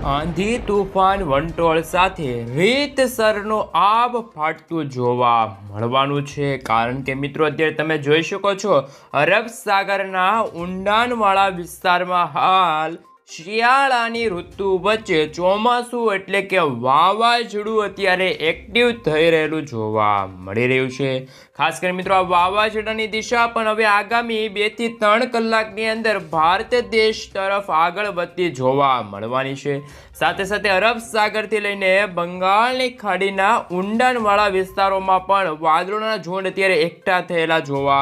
આંધી તુફાન વંટોળ સાથે રીતસરનો આબ ફાટતું જોવા મળવાનું છે, કારણ કે મિત્રો અત્યારે તમે જોઈ શકો છો અરબ સાગરના ઊંડાણવાળા વિસ્તારમાં હાલ શિયાળાની ઋતુ વચ્ચે ચોમાસું એટલે કે વાવાઝોડું અત્યારે એક્ટિવ થઈ રહેલું જોવા મળી રહ્યું છે। ખાસ કરીને મિત્રો આ વાવાઝોડાની દિશા પણ હવે આગામી 2 થી 3 કલાકની અંદર ભારત દેશ તરફ આગળ વધતી જોવા મળવાની છે। સાથે સાથે અરબ સાગરથી લઈને બંગાળની ખાડીના ઊંડાણવાળા વિસ્તારોમાં પણ વાદળોના ઝુંડ અત્યારે એકઠા થયેલા જોવા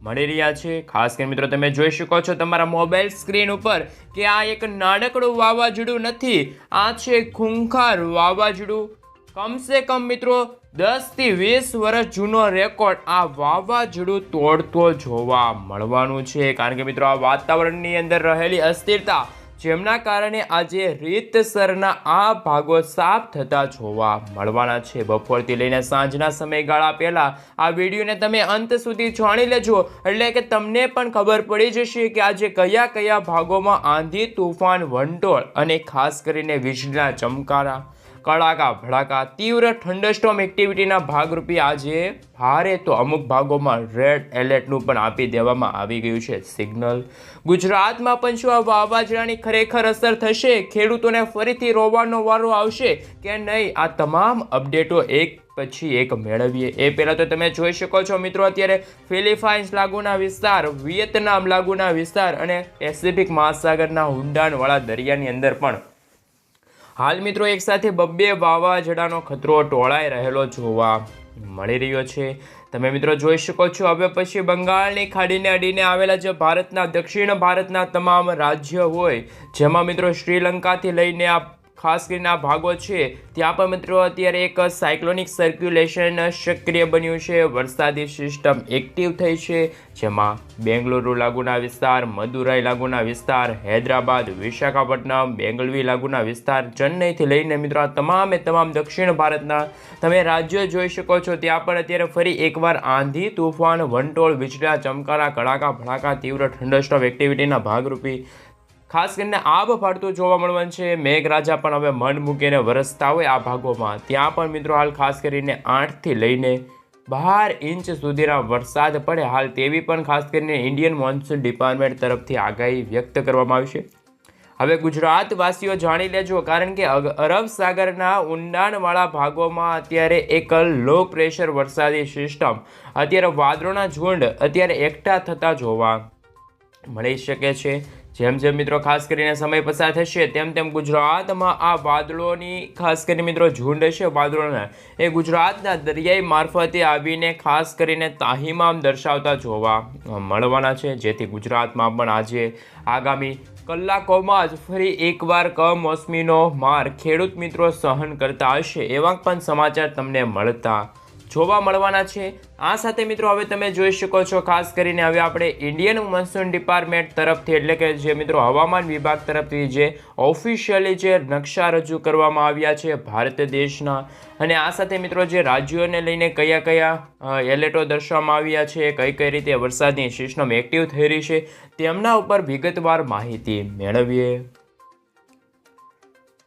મળી રહ્યા છે। ખાસ કરીને મિત્રો તમે જોઈ શકો છો તમારા મોબાઈલ સ્ક્રીન ઉપર કે આ એક નાનકડું વાવાઝોડું નથી, આ છે ખૂંખાર વાવાઝોડું। કમસે કમ મિત્રો 10 થી 20 વર્ષ જૂનો રેકોર્ડ આ વાવાઝોડું તોડતો જોવા મળવાનું છે, કારણ કે મિત્રો આ વાતાવરણની અંદર રહેલી અસ્થિરતા જેમના કારણે આજે રીતસરના આ ભાગો સાફ થતા જોવા મળવાના છે। બપોરથી લઈને સાંજના સમયગાળા પહેલાં આ વિડીયોને તમે અંત સુધી જાણી લેજો, એટલે કે તમને પણ ખબર પડી જશે કે આજે કયા કયા ભાગોમાં આંધી તુફાન વંટોળ અને ખાસ કરીને વીજળીના ચમકારા કડાકા ભડાકા તીવ્ર થંડરસ્ટોર્મ એક્ટિવિટીના ભાગરૂપે આજે ભારે તો અમુક ભાગોમાં રેડ એલર્ટનું પણ આપી દેવામાં આવી ગયું છે સિગ્નલ। ગુજરાતમાં પણ શું આ વાવાઝોડાની ખરેખર અસર થશે, ખેડૂતોને ફરીથી રોવાનો વારો આવશે કે નહીં, આ તમામ અપડેટો એક પછી એક મેળવીએ એ પહેલાં તો તમે જોઈ શકો છો મિત્રો અત્યારે ફિલિપાઇન્સ લાગુના વિસ્તાર, વિયેતનામ લાગુના વિસ્તાર અને પેસિફિક મહાસાગરના ઊંડાણવાળા દરિયાની અંદર પણ હાલ મિત્રો એક સાથે 2 વાવાઝોડાનો ખતરો ટોળાઈ રહેલો જોવા મળી રહ્યો છે। તમે મિત્રો જોઈ શકો છો હવે પછી બંગાળની ખાડીને અડીને આવેલા જે ભારતના દક્ષિણ ભારતના તમામ રાજ્ય હોય, જેમાં મિત્રો શ્રીલંકાથી લઈને આ ખાસ કરીને આ ભાગો છે, ત્યાં પણ મિત્રો અત્યારે એક સાયક્લોનિક સર્ક્યુલેશન સક્રિય બન્યું છે, વરસાદી સિસ્ટમ એક્ટિવ થઈ છે, જેમાં બેંગલુરુ લાગુના વિસ્તાર, મદુરાઈ લાગુના વિસ્તાર, હૈદરાબાદ, વિશાખાપટ્ટનમ, બેંગલવી લાગુના વિસ્તાર, ચેન્નઈથી લઈને મિત્રો આ તમામે તમામ દક્ષિણ ભારતના તમે રાજ્યો જોઈ શકો છો, ત્યાં પણ અત્યારે ફરી એકવાર આંધી તુફાન વંટોળ વીજળીના ચમકારા કડાકા ભડાકા તીવ્ર થંડરસ્ટોર્મ એક્ટિવિટીના ભાગરૂપે ખાસ કરીને આબ ફાટતું જોવા મળવાનું છે। મેઘરાજા પણ હવે મન મૂકીને વરસતા હોય આ ભાગોમાં, ત્યાં પણ મિત્રો હાલ ખાસ કરીને 8 થી લઈને 12 ઇંચ સુધીના વરસાદ પડે હાલ તેવી પણ ખાસ કરીને ઇન્ડિયન મોન્સૂન ડિપાર્ટમેન્ટ તરફથી આગાહી વ્યક્ત કરવામાં આવી છે। હવે ગુજરાતવાસીઓ જાણી લેજો, કારણ કે અરબ સાગરના ઊંડાણવાળા ભાગોમાં અત્યારે એક લો પ્રેશર વરસાદી સિસ્ટમ અત્યારે વાદળોના ઝુંડ અત્યારે એકઠા થતા જોવા મળી શકે છે। જેમ જેમ મિત્રો ખાસ કરીને સમય પસાર થશે તેમ તેમ ગુજરાતમાં આ વાદળોની ખાસ કરીને મિત્રો ઝુંડ છે વાદળોના, એ ગુજરાતના દરિયાઈ મારફતે આવીને ખાસ કરીને તાહીમામ દર્શાવતા જોવા મળવાના છે, જેથી ગુજરાતમાં પણ આજે આગામી કલાકોમાં જ ફરી એકવાર કમોસમીનો માર ખેડૂત મિત્રો સહન કરતા હશે એવા પણ સમાચાર તમને મળતા જોવા મળવાના છે। આ સાથે મિત્રો હવે તમે જોઈ શકો છો ખાસ કરીને હવે આપણે ઇન્ડિયન મોન્સૂન ડિપાર્ટમેન્ટ તરફથી એટલે કે જે મિત્રો હવામાન વિભાગ તરફથી જે ઓફિશિયલી જે નકશા રજૂ કરવામાં આવ્યા છે ભારત દેશના, અને આ સાથે મિત્રો જે રાજ્યોને લઈને કયા કયા એલર્ટો દર્શાવવામાં આવ્યા છે, કઈ કઈ રીતે વરસાદની સિસ્ટમ એક્ટિવ થઈ રહી છે તેમના ઉપર વિગતવાર માહિતી મેળવીએ।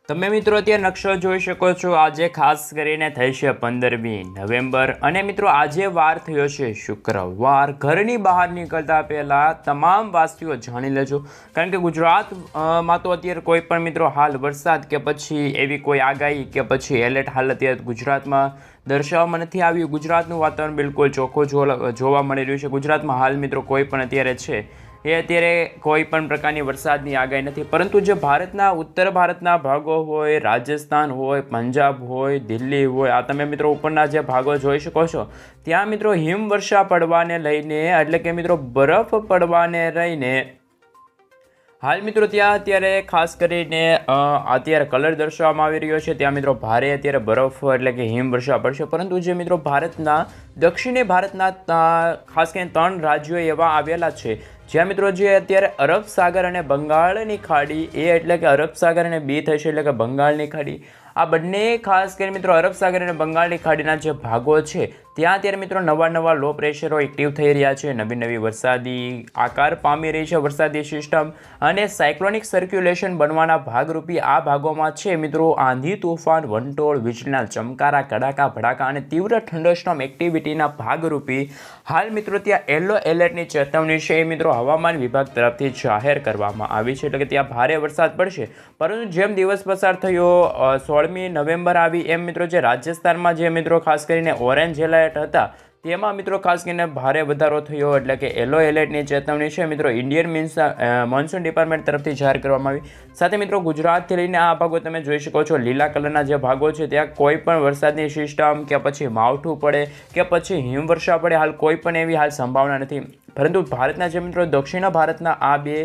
તમે મિત્રો અત્યારે નકશો જોઈ શકો છો, આજે ખાસ કરીને થઈ છે 15મી નવેમ્બર અને મિત્રો આજે વાર થયો છે શુક્રવાર। ઘરની બહાર નીકળતા પહેલાં તમામ વાસીઓ જાણી લેજો, કારણ કે ગુજરાતમાં તો અત્યારે કોઈ પણ મિત્રો હાલ વરસાદ કે પછી એવી કોઈ આગાહી કે પછી એલર્ટ હાલ અત્યારે ગુજરાતમાં દર્શાવવામાં નથી આવ્યું। ગુજરાતનું વાતાવરણ બિલકુલ ચોખ્ખું જોવા મળી રહ્યું છે। ગુજરાતમાં હાલ મિત્રો કોઈ પણ અત્યારે છે એ અત્યારે કોઈ પણ પ્રકારની વરસાદની આગાહી નથી, પરંતુ જે ભારતના ઉત્તર ભારતના ભાગો હોય, રાજસ્થાન હોય, પંજાબ હોય, દિલ્હી હોય, આ તમે મિત્રો ઉપરના જે ભાગો જોઈ શકો છો, ત્યાં મિત્રો હિમવર્ષા પડવાને લઈને એટલે કે મિત્રો બરફ પડવાને લઈને હાલ મિત્રો ત્યાં અત્યારે ખાસ કરીને અત્યારે કલર દર્શાવવામાં આવી રહ્યો છે, ત્યાં મિત્રો ભારે અત્યારે બરફ એટલે કે હિમવર્ષા પડશે। પરંતુ જે મિત્રો ભારતના દક્ષિણી ભારતના ખાસ કરીને 3 રાજ્યો એવા આવેલા છે જ્યાં મિત્રો જે અત્યારે અરબ સાગર અને બંગાળની ખાડી એટલે કે અરબ સાગર અને બી થશે એટલે કે બંગાળની ખાડી, આ બંને ખાસ કરીને મિત્રો અરબ સાગર અને બંગાળની ખાડીના જે ભાગો છે ત્યાં અત્યારે મિત્રો નવા લો પ્રેશરો એક્ટિવ થઈ રહ્યા છે, નવી વરસાદી આકાર પામી રહી છે વરસાદી સિસ્ટમ, અને સાયક્લોનિક સર્ક્યુલેશન બનવાના ભાગરૂપી આ ભાગોમાં છે મિત્રો આંધી તોફાન, વંટોળ, વીજળીના ચમકારા, કડાકા ભડાકા અને તીવ્ર થંડરસ્ટોર્મ એક્ટિવિટીના ભાગરૂપી હાલ મિત્રો ત્યાં યલો એલર્ટની ચેતવણી છે એ મિત્રો હવામાન વિભાગ તરફથી જાહેર કરવામાં આવી છે, એટલે કે ત્યાં ભારે વરસાદ પડશે. પરંતુ જેમ દિવસ પસાર થયો 16મી નવેમ્બર આવી એમ મિત્રો જે રાજસ્થાનમાં જે મિત્રો ખાસ કરીને ઓરેન્જ એલર્ટ હતા તેમાં મિત્રો ખાસ કરીને ભારે વધારો થયો, એટલે કે યલો એલર્ટની ચેતવણી છે મિત્રો ઇન્ડિયન મોન્સૂન ડિપાર્ટમેન્ટ તરફથી જાહેર કરવામાં આવી. સાથે મિત્રો ગુજરાતથી લઈને આ ભાગો તમે જોઈ શકો છો, લીલા કલરના જે ભાગો છે ત્યાં કોઈ પણ વરસાદની સિસ્ટમ કે પછી માવઠું પડે કે પછી હિમવર્ષા પડે હાલ કોઈ પણ એવી હાલ સંભાવના નથી. પરંતુ ભારતના જે મિત્રો દક્ષિણ ભારતના આ બે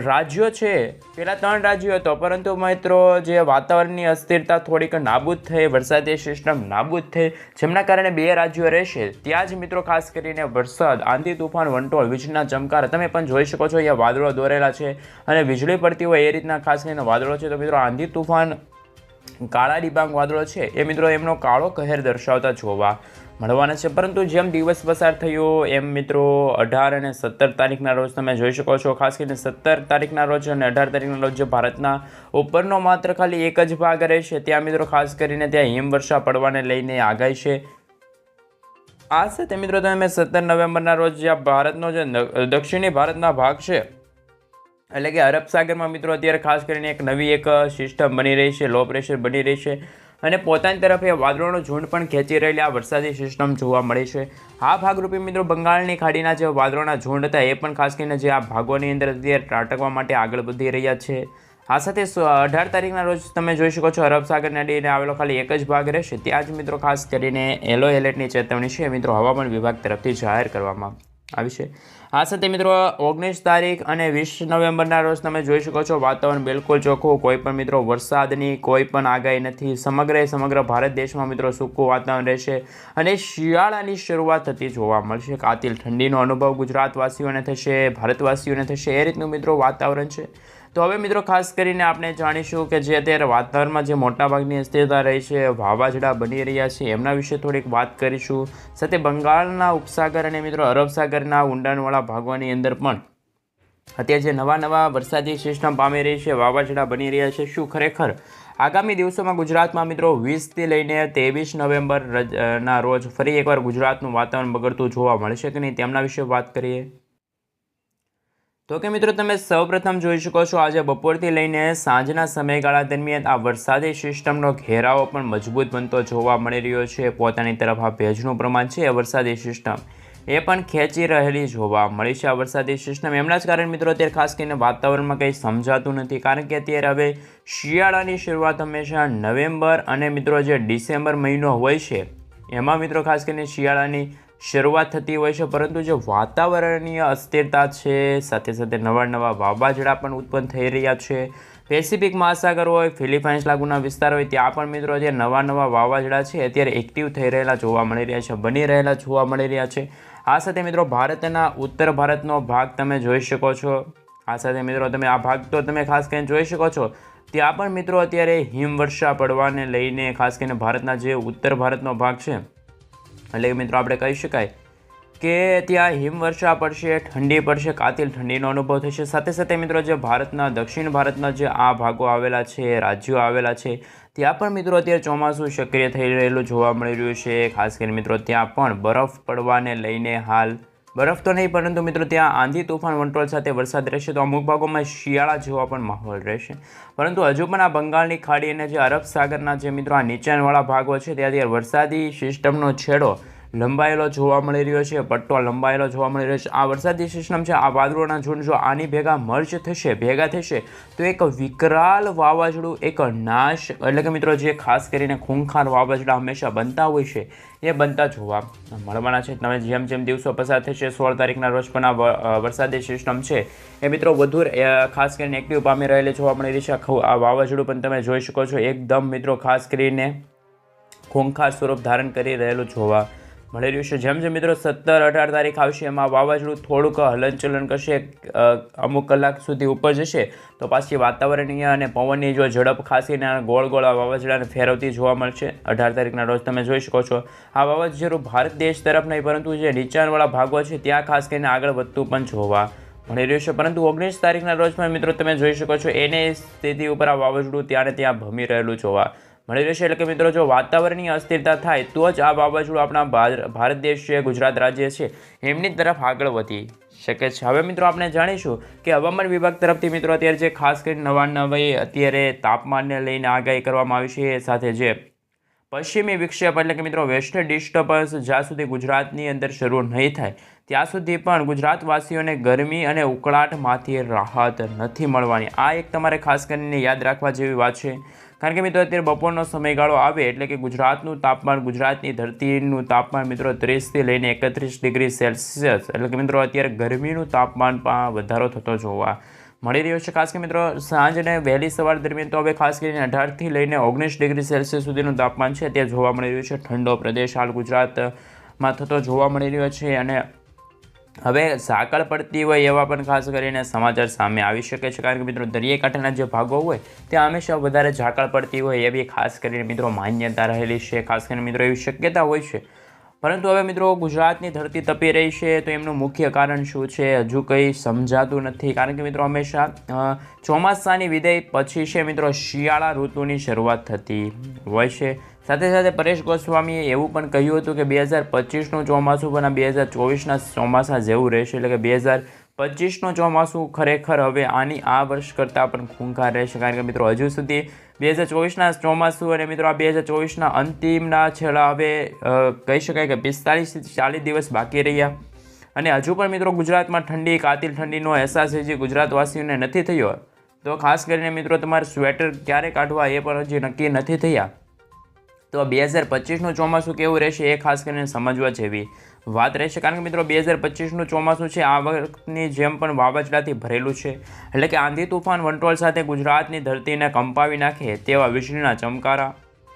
રાજ્યો છે, પેલા 3 રાજ્યો હતો, પરંતુ મિત્રો જે વાતાવરણની અસ્થિરતા થોડીક નાબૂદ થઈ, વરસાદી સિસ્ટમ નાબૂદ થઈ, જેમના કારણે 2 રાજ્યો રહેશે ત્યાં જ મિત્રો ખાસ કરીને વરસાદ, આંધી તૂફાન, વંટોળ, વીજળીના ચમકાર તમે પણ જોઈ શકો છો. અહીંયા વાદળો દોરેલા છે અને વીજળી પડતી હોય એ રીતના ખાસ કરીને વાદળો છે. તો મિત્રો આંધી તૂફાન, કાળા ડિબાંગ વાદળો છે એ મિત્રો એમનો કાળો કહેર દર્શાવતા જોવા મળવાના છે. પરંતુ જેમ દિવસ પસાર થયો એમ મિત્રો 18 અને 17 તારીખના રોજ તમે જોઈ શકો છો, ખાસ કરીને 17 તારીખના રોજ અને 18 તારીખના રોજ જે ભારતના ઉપરનો માત્ર ખાલી એક જ ભાગ રહેશે ત્યાં મિત્રો ખાસ કરીને ત્યાં હિમવર્ષા પડવાને લઈને આગાહી છે. આ સાથે મિત્રો તમે 17 નવેમ્બરના રોજ જ્યાં ભારતનો જે દક્ષિણી ભારતના ભાગ છે એટલે કે અરબ સાગરમાં મિત્રો અત્યારે ખાસ કરીને એક સિસ્ટમ બની રહી છે, લો પ્રેશર બની રહી છે અને પોતાની તરફ એ વાદળોનો ઝુંડ પણ ખેંચી રહેલી આ વરસાદી સિસ્ટમ જોવા મળી છે. આ ભાગરૂપે મિત્રો બંગાળની ખાડીના જે વાદળોના ઝુંડ હતા એ પણ ખાસ કરીને જે આ ભાગોની અંદર અત્યારે ત્રાટકવા માટે આગળ વધી રહ્યા છે. આ સાથે 18 તારીખના રોજ તમે જોઈ શકો છો અરબ સાગરની અડીને આવેલો ખાલી એક જ ભાગ રહેશે ત્યાં જ મિત્રો ખાસ કરીને યલો એલર્ટની ચેતવણી છે મિત્રો હવામાન વિભાગ તરફથી જાહેર કરવામાં આવી છે. આ સાથે મિત્રો 19 તારીખ અને 20 નવેમ્બરના રોજ તમે જોઈ શકો છો વાતાવરણ બિલકુલ ચોખ્ખું, કોઈ પણ મિત્રો વરસાદની કોઈ પણ આગાહી નથી. સમગ્ર ભારત દેશમાં મિત્રો સૂકું વાતાવરણ રહેશે અને શિયાળાની શરૂઆત થતી જોવા મળશે. કાતિલ ઠંડીનો અનુભવ ગુજરાતવાસીઓને થશે, ભારતવાસીઓને થશે, એ રીતનું મિત્રો વાતાવરણ છે. તો હવે મિત્રો ખાસ કરીને આપણે જાણીશું કે જે અત્યારે વાતાવરણમાં જે મોટાભાગની અસ્થિરતા રહી છે, વાવાઝોડા બની રહ્યા છે એમના વિશે થોડીક વાત કરીશું. સાથે બંગાળના ઉપસાગર અને મિત્રો અરબ સાગરના ઊંડાણવાળા ભાગોની અંદર પણ અત્યારે જે નવા વરસાદી સિસ્ટમ પામી રહી છે, વાવાઝોડા બની રહ્યા છે, શું ખરેખર આગામી દિવસોમાં ગુજરાતમાં મિત્રો 20થી લઈને 23 નવેમ્બર ના રોજ ફરી એકવાર ગુજરાતનું વાતાવરણ બગડતું જોવા મળશે કે નહીં તેમના વિશે વાત કરીએ. તો કે મિત્રો તમે સૌપ્રથમ જોઈ શકો છો આજે બપોરથી લઈને સાંજના સમયગાળા દરમિયાન આ વરસાદી સિસ્ટમનો ઘેરાવો પણ મજબૂત બનતો જોવા મળી રહ્યો છે. પોતાની તરફ આ ભેજનું પ્રમાણ છે એ વરસાદી સિસ્ટમ એ પણ ખેંચી રહેલી જોવા મળી છે. આ વરસાદી સિસ્ટમ એમના જ કારણે મિત્રો અત્યારે ખાસ કરીને વાતાવરણમાં કંઈ સમજાતું નથી, કારણ કે અત્યારે હવે શિયાળાની શરૂઆત હંમેશા નવેમ્બર અને મિત્રો જે ડિસેમ્બર મહિનો હોય છે એમાં મિત્રો ખાસ કરીને શિયાળાની શરૂઆત થતી હોય છે. પરંતુ જે વાતાવરણીય અસ્થિરતા છે, સાથે સાથે નવા વાવાઝોડા પણ ઉત્પન્ન થઈ રહ્યા છે. પેસિફિક મહાસાગર હોય, ફિલિપાઇન્સ લાગુના વિસ્તાર હોય ત્યાં પણ મિત્રો અત્યારે નવા વાવાઝોડા છે અત્યારે એક્ટિવ થઈ રહેલા જોવા મળી રહ્યા છે, બની રહેલા જોવા મળી રહ્યા છે. આ સાથે મિત્રો ભારતના ઉત્તર ભારતનો ભાગ તમે જોઈ શકો છો. આ સાથે મિત્રો તમે આ ભાગ તો તમે ખાસ કરીને જોઈ શકો છો ત્યાં પણ મિત્રો અત્યારે હિમવર્ષા પડવાને લઈને ખાસ કરીને ભારતના જે ઉત્તર ભારતનો ભાગ છે એટલે કે મિત્રો આપણે કહી શકાય કે ત્યાં હિમવર્ષા પડશે, ઠંડી પડશે, કાતિલ ઠંડીનો અનુભવ થશે. સાથે સાથે મિત્રો જે ભારતના દક્ષિણ ભારતના જે આ ભાગો આવેલા છે, રાજ્યો આવેલા છે ત્યાં પણ મિત્રો અત્યારે ચોમાસું સક્રિય થઈ રહેલું જોવા મળી રહ્યું છે. ખાસ કરીને મિત્રો ત્યાં પણ બરફ પડવાને લઈને હાલ બરફ તો નહીં પરંતુ મિત્રો ત્યાં આંધી તોફાન વંટોળ સાથે વરસાદ રહેશે. તો અમુક ભાગોમાં શિયાળા જેવા પણ માહોલ રહેશે. પરંતુ હજુ પણ આ બંગાળની ખાડી અને જે અરબ સાગરના જે મિત્રો આ નીચાણવાળા ભાગો છે ત્યાંથી વરસાદી સિસ્ટમનો છેડો લંબાયેલો જોવા મળી રહ્યો છે, પટ્ટો લંબાયેલો જોવા મળી રહ્યો છે. આ વરસાદી સિસ્ટમ છે, આ વાદળોના ઝુંડ જો આની ભેગા થશે તો એક વિકરાલ વાવાઝોડું, એક નાશ એટલે કે મિત્રો જે ખાસ કરીને ખૂંખાર વાવાઝોડા હંમેશા બનતા હોય છે એ બનતા જોવા મળવાના છે. તમે જેમ દિવસો પસાર થશે 16 તારીખના રોજ પણ આ વરસાદી સિસ્ટમ છે એ મિત્રો વધુ ખાસ કરીને એક્ટિવ પામી રહેલી જોવા મળી રહી છે. આ વાવાઝોડું પણ તમે જોઈ શકો છો એકદમ મિત્રો ખાસ કરીને ખૂંખાર સ્વરૂપ ધારણ કરી રહેલું જોવા મળી રહ્યું છે. જેમ જેમ મિત્રો 17-18 તારીખ આવશે એમાં વાવાઝોડું થોડુંક હલનચલન કરશે, અમુક કલાક સુધી ઉપર જશે તો પાછી વાતાવરણીય અને પવનની જો ઝડપ ખાસ કરીને ગોળ ગોળ આ વાવાઝોડાને ફેરવતી જોવા મળશે. 18 તારીખના રોજ તમે જોઈ શકો છો આ વાવાઝોડું ભારત દેશ તરફ નહીં પરંતુ જે નીચાણવાળા ભાગો છે ત્યાં ખાસ કરીને આગળ વધતું પણ જોવા મળી રહ્યું છે. પરંતુ 19 તારીખના રોજ પણ મિત્રો તમે જોઈ શકો છો એની સ્થિતિ ઉપર આ વાવાઝોડું ત્યાં ત્યાં ભમી રહેલું જોવા મળી રહેશે. એટલે કે મિત્રો જો વાતાવરણીય અસ્થિરતા થાય તો જ આ વાવાઝોડું આપણા ભારત દેશ છે, ગુજરાત રાજ્ય છે એમની તરફ આગળ વધી શકે છે. હવે મિત્રો આપણે જાણીશું કે હવામાન વિભાગ તરફથી મિત્રો અત્યારે જે ખાસ કરીને નવી અત્યારે તાપમાનને લઈને આગાહી કરવામાં આવી છે, એ સાથે જે પશ્ચિમી વિક્ષેપ એટલે કે મિત્રો વેસ્ટર્ન ડિસ્ટર્બન્સ જ્યાં સુધી ગુજરાતની અંદર શરૂ નહીં થાય ત્યાં સુધી પણ ગુજરાતવાસીઓને ગરમી અને ઉકળાટમાંથી રાહત નથી મળવાની. આ એક તમારે ખાસ કરીને યાદ રાખવા જેવી વાત છે. કારણ કે મિત્રો અત્યારે બપોરનો સમયગાળો આવે એટલે કે ગુજરાતનું તાપમાન, ગુજરાતની ધરતીનું તાપમાન મિત્રો 30થી લઈને 31 ડિગ્રી સેલ્સિયસ એટલે કે મિત્રો અત્યારે ગરમીનું તાપમાનમાં વધારો થતો જોવા મળી રહ્યો છે. ખાસ કે મિત્રો સાંજ અને વહેલી સવાર દરમિયાન તો હવે ખાસ કરીને 18થી લઈને 19 ડિગ્રી સેલ્સિયસ સુધીનું તાપમાન છે તે જોવા મળી રહ્યું છે. ઠંડો પ્રદેશ હાલ ગુજરાતમાં થતો જોવા મળી રહ્યો છે અને હવે ઝાકળ પડતી હોય એવા પણ ખાસ કરીને સમાચાર સામે આવી શકે છે. કારણ કે મિત્રો દરિયાકાંઠાના જે ભાગો હોય ત્યાં હંમેશા વધારે ઝાકળ પડતી હોય એવી ખાસ કરીને મિત્રો માન્યતા રહેલી છે. ખાસ કરીને મિત્રો એવી શક્યતા હોય છે. પરંતુ હવે મિત્રો ગુજરાતની ધરતી તપી રહી છે તો એમનું મુખ્ય કારણ શું છે હજુ કંઈ સમજાતું નથી. કારણ કે મિત્રો હંમેશા ચોમાસાની વિદાય પછી છે મિત્રો શિયાળા ઋતુની શરૂઆત થતી હોય છે. સાથે સાથે પરેશ ગોસ્વામીએ એવું પણ કહ્યું હતું કે 2025નું ચોમાસું પણ આ 2024ના ચોમાસા જેવું રહેશે. એટલે કે 2025નું ચોમાસું ખરેખર હવે આ વર્ષ કરતાં પણ ખૂંખાર રહેશે. કારણ કે મિત્રો હજુ સુધી 2024ના ચોમાસું અને મિત્રો આ 2024ના અંતિમના છેલ્લા હવે કહી શકાય કે 45થી 40 દિવસ બાકી રહ્યા અને હજુ પણ મિત્રો ગુજરાતમાં ઠંડી, કાતિલ ઠંડીનો અહેસાસ હજી ગુજરાતવાસીઓને નથી થયો. તો ખાસ કરીને મિત્રો તમારે સ્વેટર ક્યારે કાઢવા એ પણ હજી નક્કી નથી થયા. તો 2025નું ચોમાસું કેવું રહેશે એ ખાસ કરીને સમજવા જેવી વાત રહેશે. કારણ કે મિત્રો 2025નું ચોમાસું છે આ વખતની જેમ પણ વાવાઝોડાથી ભરેલું છે. એટલે કે આંધી તુફાન વંટોળ સાથે ગુજરાતની ધરતીને કંપાવી નાખે તેવા વીજળીના ચમકારા.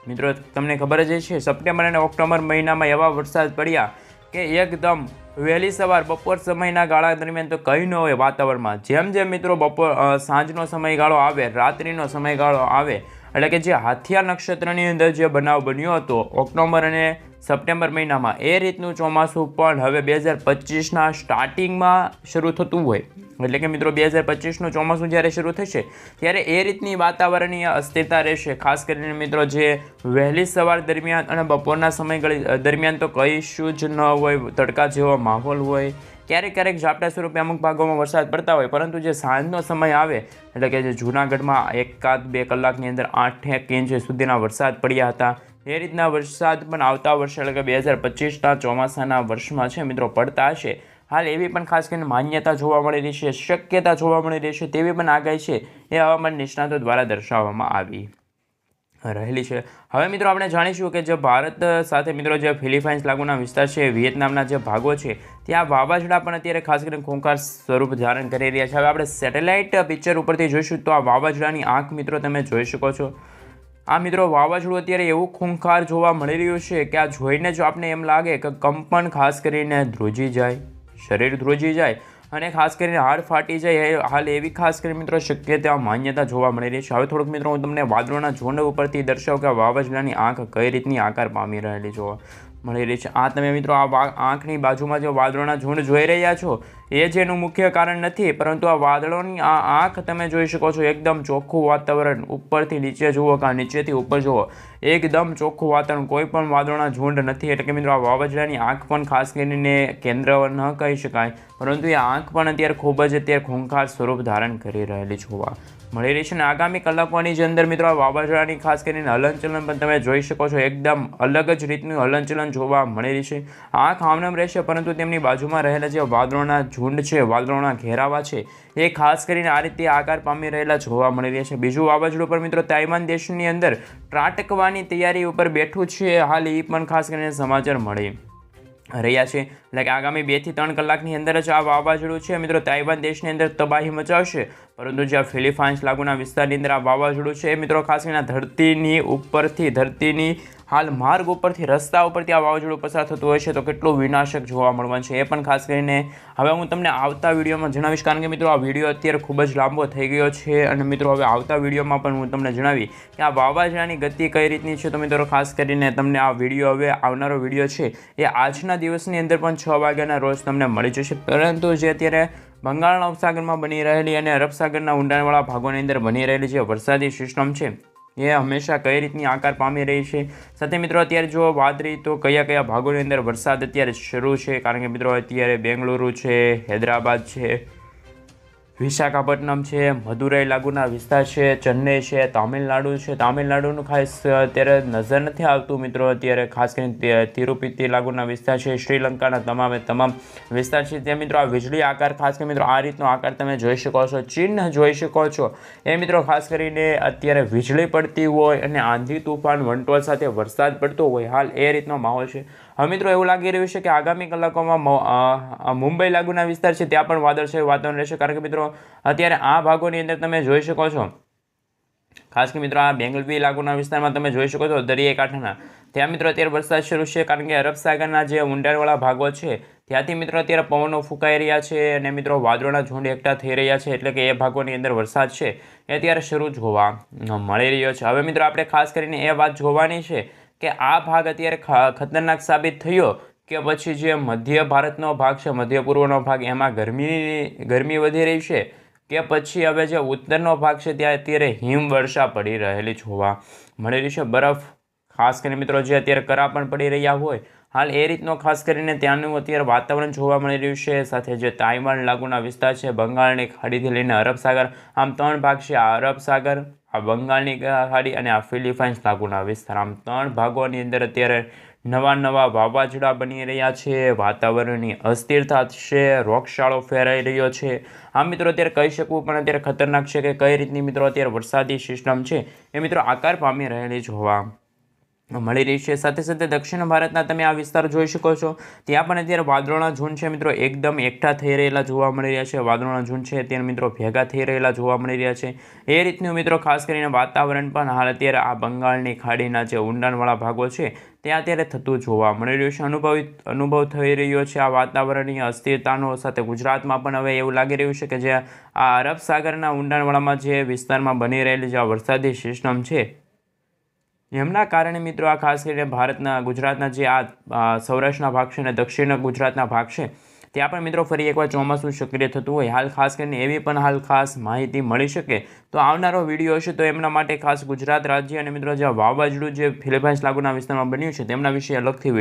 મિત્રો તમને ખબર જ છે સપ્ટેમ્બર અને ઓક્ટોબર મહિનામાં એવા વરસાદ પડ્યા કે એકદમ વહેલી સવાર બપોર સમયના ગાળા દરમિયાન તો કંઈ ન હોય વાતાવરણમાં. જેમ જેમ મિત્રો સાંજનો સમયગાળો આવે, રાત્રિનો સમયગાળો આવે એટલે કે જે હાથિયા નક્ષત્રની અંદર જે બનાવ બન્યો હતો ઓક્ટોબર અને સપ્ટેમ્બર મહિનામાં એ રીતનું ચોમાસું પણ હવે 2025ના સ્ટાર્ટિંગમાં શરૂ થતું હોય. એટલે કે મિત્રો 2025નું ચોમાસું જ્યારે શરૂ થશે ત્યારે એ રીતની વાતાવરણીય અસ્થિરતા રહેશે. ખાસ કરીને મિત્રો જે વહેલી સવાર દરમિયાન અને બપોરના સમય દરમિયાન તો કહીશું જ ન હોય, તડકા જેવો માહોલ હોય. ક્યારેક ક્યારેક ઝાપટા સ્વરૂપે અમુક ભાગોમાં વરસાદ પડતા હોય પરંતુ જે સાંજનો સમય આવે એટલે કે જે જૂનાગઢમાં 1-2 કલાકની અંદર 8 ઇંચ સુધીના વરસાદ પડ્યા હતા એ રીતના વરસાદ પણ આવતા વર્ષે એટલે કે 2025ના ચોમાસાના વર્ષમાં છે મિત્રો પડતા હશે. હાલ એવી પણ ખાસ કરીને માન્યતા જોવા મળી રહી છે, શક્યતા જોવા મળી રહી છે તેવી પણ આગાહી છે એ હવામાન નિષ્ણાતો દ્વારા દર્શાવવામાં આવી રહેલી છે. હવે મિત્રો આપણે જાણીશું કે જે ભારત સાથે મિત્રો જે ફિલિપાઇન્સ લાગુના વિસ્તાર છે, વિયેતનામના જે ભાગો છે ત્યાં વાવાઝોડા પણ અત્યારે ખાસ કરીને ખૂંખાર સ્વરૂપ ધારણ કરી રહ્યા છે. હવે આપણે સેટેલાઇટ પિક્ચર ઉપરથી જોઈશું તો આ વાવાઝોડાની આંખ મિત્રો તમે જોઈ શકો છો. આ મિત્રો વાવાઝોડું અત્યારે એવું ખૂંખાર જોવા મળી રહ્યું છે કે આ જોઈને જો આપણે એમ લાગે કે કંપન ખાસ કરીને ધ્રુજી જાય, શરીર ધ્રુજી જાય અને ખાસ કરીને હાડ ફાટી જાય હાલ એવી ખાસ કરીને મિત્રો શક્યતા માન્યતા જોવા મળી રહી છે. હવે થોડુંક મિત્રો હું તમને વાદળોના ઝુંડ ઉપરથી દર્શાવું કે વાવાઝોડાની આંખ કઈ રીતની આકાર પામી રહેલી જોવા મળી રહી છે. આ તમે મિત્રો આ આંખની બાજુમાં જો વાદળોના ઝુંડ જોઈ રહ્યા છો એ જ એનું મુખ્ય કારણ નથી પરંતુ આ વાદળોની આ આંખ તમે જોઈ શકો છો. એકદમ ચોખ્ખું વાતાવરણ, ઉપરથી નીચે જુઓ કે નીચેથી ઉપર જુઓ એકદમ ચોખ્ખું વાતાવરણ, કોઈ પણ વાદળોના ઝુંડ નથી. એટલે કે મિત્રો આ વાવાઝોડાની આંખ પણ ખાસ કરીને કેન્દ્ર ન કહી શકાય પરંતુ એ આંખ પણ અત્યારે ખૂબ જ અત્યારે ખૂંખાર સ્વરૂપ ધારણ કરી રહેલી જોવા મળી રહી છે. અને આગામી કલાકોની જે અંદર મિત્રો આ વાવાઝોડાની ખાસ કરીને હલનચલન પણ તમે જોઈ શકો છો. એકદમ અલગ જ રીતનું હલનચલન જોવા મળી રહી છે. આંખ આમનામ રહેશે પરંતુ તેમની બાજુમાં રહેલા જે વાદળોના ઝુંડ છે, વાદળોના ઘેરાવા છે એ ખાસ કરીને આ રીતે આકાર પામી રહેલા જોવા મળી રહ્યા છે. બીજું વાવાઝોડું પર મિત્રો તાઇવાન દેશની અંદર ત્રાટકવાની તૈયારી ઉપર બેઠું છે હાલ એ પણ ખાસ કરીને સમાચાર મળી રહ્યા છે. એટલે કે આગામી 2 થી 3 કલાકની અંદર જ આ વાવાઝોડું છે મિત્રો તાઇવાન દેશની અંદર તબાહી મચાવશે. પરંતુ જે ફિલિપાઇન્સ લાગુના વિસ્તારની અંદર આ વાવાઝોડું છે મિત્રો ખાસ કરીને ધરતીની હાલ માર્ગ ઉપરથી રસ્તા ઉપરથી આ વાવાઝોડું પસાર થતું હોય છે તો કેટલું વિનાશક જોવા મળવાનું છે એ પણ ખાસ કરીને હવે હું તમને આવતા વિડીયોમાં જણાવીશ. કારણ કે મિત્રો આ વિડીયો અત્યારે ખૂબ જ લાંબો થઈ ગયો છે અને મિત્રો હવે આવતા વિડીયોમાં પણ હું તમને જણાવી કે આ વાવાઝોડાની ગતિ કઈ રીતની છે. તો મિત્રો ખાસ કરીને તમને આ વિડીયો હવે આવનારો વિડીયો છે એ આજના દિવસની અંદર પણ 6 વાગ્યાના રોજ તમને મળી જશે. પરંતુ જે અત્યારે બંગાળના ઉપસાગરમાં બની રહેલી અને અરબ સાગરના ઊંડાણવાળા ભાગોની અંદર બની રહેલી જે વરસાદી સિસ્ટમ છે એ હંમેશા કઈ રીતની આકાર પામી રહી છે. સાથે મિત્રો અત્યારે જો વાત રહી તો કયા ભાગોની અંદર વરસાદ અત્યારે શરૂ છે. કારણ કે મિત્રો અત્યારે બેંગલુરુ છે, હૈદરાબાદ છે, વિશાખાપટ્ટનમ છે, મદુરાઈ લાગુના વિસ્તાર છે, ચેન્નઈ છે, તામિલનાડુનું ખાસ અત્યારે નજર નથી આવતું મિત્રો. અત્યારે ખાસ કરીને તિરુપતિ લાગુના વિસ્તાર છે, શ્રીલંકાના તમામ વિસ્તાર છે ત્યાં મિત્રો આ વીજળી આકાર ખાસ કરીને મિત્રો આ રીતનો આકાર તમે જોઈ શકો છો, ચિહ્ન જોઈ શકો છો. એ મિત્રો ખાસ કરીને અત્યારે વીજળી પડતી હોય અને આંધી તુફાન વંટોળ સાથે વરસાદ પડતો હોય હાલ એ રીતનો માહોલ છે. હવે મિત્રો એવું લાગી રહ્યું છે કે આગામી કલાકોમાં મુંબઈ લાગુના વિસ્તાર છે ત્યાં પણ વાદળછાયું વાતાવરણ રહેશે. કારણ કે મિત્રો અત્યારે આ ભાગોની અંદર તમે જોઈ શકો છો ખાસ કે મિત્રો આ બેંગલવી લાગુના વિસ્તારમાં તમે જોઈ શકો છો દરિયાઈ કાંઠાના ત્યાં મિત્રો અત્યારે વરસાદ શરૂ છે. કારણ કે અરબ સાગરના જે ઊંડાણવાળા ભાગો છે ત્યાંથી મિત્રો અત્યારે પવનો ફૂંકાઈ રહ્યા છે અને મિત્રો વાદળોના ઝુંડ એકઠા થઈ રહ્યા છે. એટલે કે એ ભાગોની અંદર વરસાદ છે એ અત્યારે શરૂ જોવા મળી રહ્યો છે. હવે મિત્રો આપણે ખાસ કરીને એ વાત જોવાની છે કે આ ભાગ અત્યારે ખતરનાક સાબિત થયો કે પછી જે મધ્ય ભારતનો ભાગ છે, મધ્ય પૂર્વનો ભાગ એમાં ગરમી વધી રહી છે કે પછી હવે જે ઉત્તરનો ભાગ છે ત્યાં અત્યારે હિમવર્ષા પડી રહેલી જોવા મળી રહી છે. બરફ ખાસ કરીને મિત્રો જે અત્યારે કરા પણ પડી રહ્યા હોય હાલ એ રીતનો ખાસ કરીને ત્યાંનું અત્યારે વાતાવરણ જોવા મળી રહ્યું છે. સાથે જે તાઇવાન લાગુના વિસ્તાર છે, બંગાળની ખાડીથી લઈને અરબ સાગર, આમ 3 ભાગ છે. આ અરબ સાગર, આ બંગાળની ખાડી અને આ ફિલિપાઇન્સ લાગુના વિસ્તાર, આમ 3 ભાગોની અંદર અત્યારે નવા વાવાઝોડા બની રહ્યા છે. વાતાવરણની અસ્થિરતા છે, રોગચાળો ફેલાઈ રહ્યો છે. આ મિત્રો અત્યારે કહી શકવું પણ અત્યારે ખતરનાક છે કે કઈ રીતની મિત્રો અત્યારે વરસાદી સિસ્ટમ છે એ મિત્રો આકાર પામી રહેલી જોવા મળી રહી છે. સાથે સાથે દક્ષિણ ભારતના તમે આ વિસ્તાર જોઈ શકો છો ત્યાં પણ અત્યારે વાદળોના ઝુંડ છે મિત્રો એકદમ એકઠા થઈ રહેલા જોવા મળી રહ્યા છે. વાદળોના ઝુંડ છે અત્યારે મિત્રો ભેગા થઈ રહેલા જોવા મળી રહ્યા છે. એ રીતનું મિત્રો ખાસ કરીને વાતાવરણ પણ હાલ અત્યારે આ બંગાળની ખાડીના જે ઊંડાણવાળા ભાગો છે ત્યાં અત્યારે થતું જોવા મળી રહ્યું છે. અનુભવ થઈ રહ્યો છે આ વાતાવરણની અસ્થિરતાનો. સાથે ગુજરાતમાં પણ હવે એવું લાગી રહ્યું છે કે જે આ અરબ સાગરના ઊંડાણવાળામાં જે વિસ્તારમાં બની રહેલી જે વરસાદી સિસ્ટમ છે એમના કારણે મિત્રો આ ખાસ કરીને ગુજરાતના જે આ સૌરાષ્ટ્રના ભાગ છે અને દક્ષિણ ગુજરાતના ભાગ છે ત્યાં પણ મિત્રો ફરી એકવાર ચોમાસું સક્રિય થતું હોય હાલ ખાસ કરીને એવી પણ હાલ ખાસ માહિતી મળી શકે તો આવનારો વિડીયો હશે તો એમના માટે ખાસ ગુજરાત રાજ્ય અને મિત્રો જે વાવાઝોડું જે ફિલિપાઇન્સ લાગુના વિસ્તારમાં બન્યું છે તેમના વિશે અલગથી